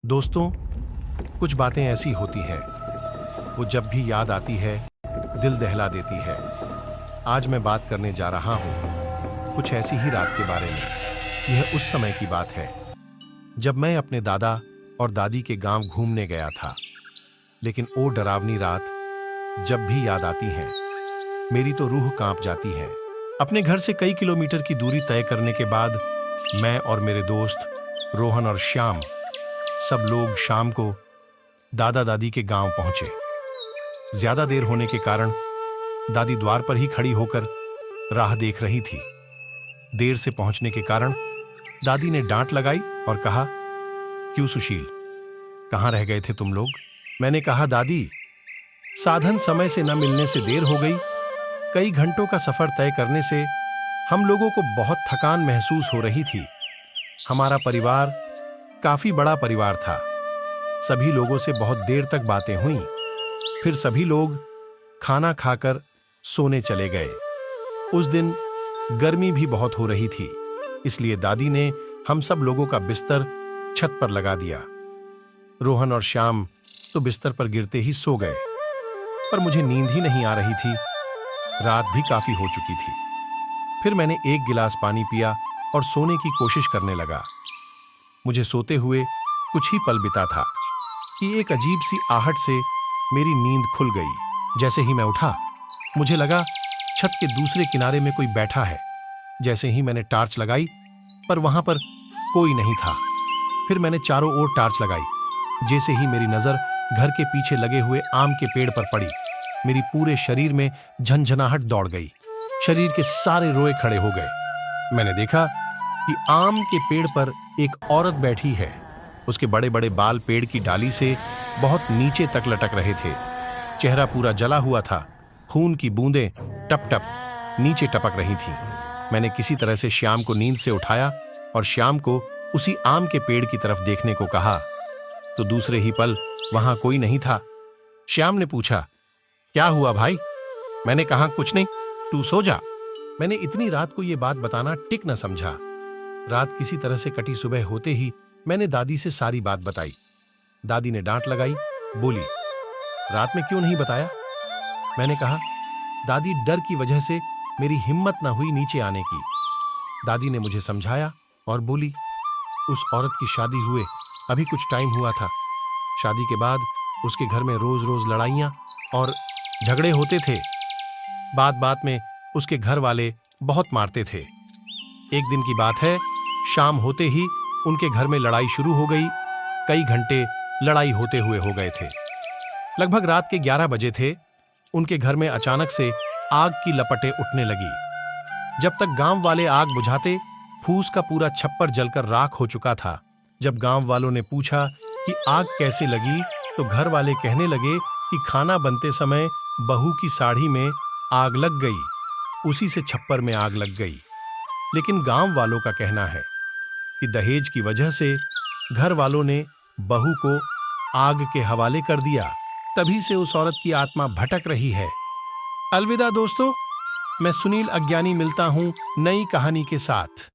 दोस्तों, कुछ बातें ऐसी होती हैं, वो जब भी याद आती है दिल दहला देती है। आज मैं बात करने जा रहा हूँ कुछ ऐसी ही रात के बारे में। यह उस समय की बात है जब मैं अपने दादा और दादी के गांव घूमने गया था। लेकिन वो डरावनी रात जब भी याद आती है मेरी तो रूह कांप जाती है। अपने घर से कई किलोमीटर की दूरी तय करने के बाद मैं और मेरे दोस्त रोहन और श्याम सब लोग शाम को दादा दादी के गांव पहुंचे। ज्यादा देर होने के कारण दादी द्वार पर ही खड़ी होकर राह देख रही थी। देर से पहुंचने के कारण दादी ने डांट लगाई और कहा, क्यों सुशील, कहां रह गए थे तुम लोग? मैंने कहा, दादी, साधन समय से न मिलने से देर हो गई। कई घंटों का सफर तय करने से हम लोगों को बहुत थकान महसूस हो रही थी। हमारा परिवार काफी बड़ा परिवार था। सभी लोगों से बहुत देर तक बातें हुई। फिर सभी लोग खाना खाकर सोने चले गए। उस दिन गर्मी भी बहुत हो रही थी, इसलिए दादी ने हम सब लोगों का बिस्तर छत पर लगा दिया। रोहन और श्याम तो बिस्तर पर गिरते ही सो गए, पर मुझे नींद ही नहीं आ रही थी। रात भी काफी हो चुकी थी। फिर मैंने एक गिलास पानी पिया और सोने की कोशिश करने लगा। मुझे सोते हुए कुछ ही पल बिता था कि एक अजीब सी आहट से मेरी नींद खुल गई। जैसे ही मैं उठा, मुझे लगा छत के दूसरे किनारे में कोई बैठा है। जैसे ही मैंने टार्च लगाई, पर वहां पर कोई नहीं था। फिर मैंने चारों ओर टार्च लगाई। जैसे ही मेरी नजर घर के पीछे लगे हुए आम के पेड़ पर पड़ी, मेरी पूरे शरीर में झंझनाहट दौड़ गई। शरीर के सारे रोए खड़े हो गए। मैंने देखा कि आम के पेड़ पर एक औरत बैठी है। उसके बड़े बड़े बाल पेड़ की डाली से बहुत नीचे तक लटक रहे थे। चेहरा पूरा जला हुआ था। खून की बूंदें टप टप नीचे टपक रही थीं। मैंने किसी तरह से श्याम को नींद से उठाया और श्याम को उसी आम के पेड़ की तरफ देखने को कहा, तो दूसरे ही पल वहां कोई नहीं था। श्याम ने पूछा, क्या हुआ भाई? मैंने कहा, कुछ नहीं, तू सो जा। मैंने इतनी रात को यह बात बताना टिक न समझा। रात किसी तरह से कटी। सुबह होते ही मैंने दादी से सारी बात बताई। दादी ने डांट लगाई, बोली, रात में क्यों नहीं बताया? मैंने कहा, दादी, डर की वजह से मेरी हिम्मत न हुई नीचे आने की। दादी ने मुझे समझाया और बोली, उस औरत की शादी हुए अभी कुछ टाइम हुआ था। शादी के बाद उसके घर में रोज रोज लड़ाइयां और झगड़े होते थे। बात बात में उसके घर वाले बहुत मारते थे। एक दिन की बात है, शाम होते ही उनके घर में लड़ाई शुरू हो गई। कई घंटे लड़ाई होते हुए हो गए थे। लगभग रात के 11 बजे थे। उनके घर में अचानक से आग की लपटें उठने लगी। जब तक गांव वाले आग बुझाते, फूस का पूरा छप्पर जलकर राख हो चुका था। जब गांव वालों ने पूछा कि आग कैसे लगी, तो घर वाले कहने लगे कि खाना बनते समय बहू की साड़ी में आग लग गई, उसी से छप्पर में आग लग गई। लेकिन गांव वालों का कहना है कि दहेज की वजह से घर वालों ने बहू को आग के हवाले कर दिया। तभी से उस औरत की आत्मा भटक रही है। अलविदा दोस्तों, मैं सुनील अज्ञानी मिलता हूं नई कहानी के साथ।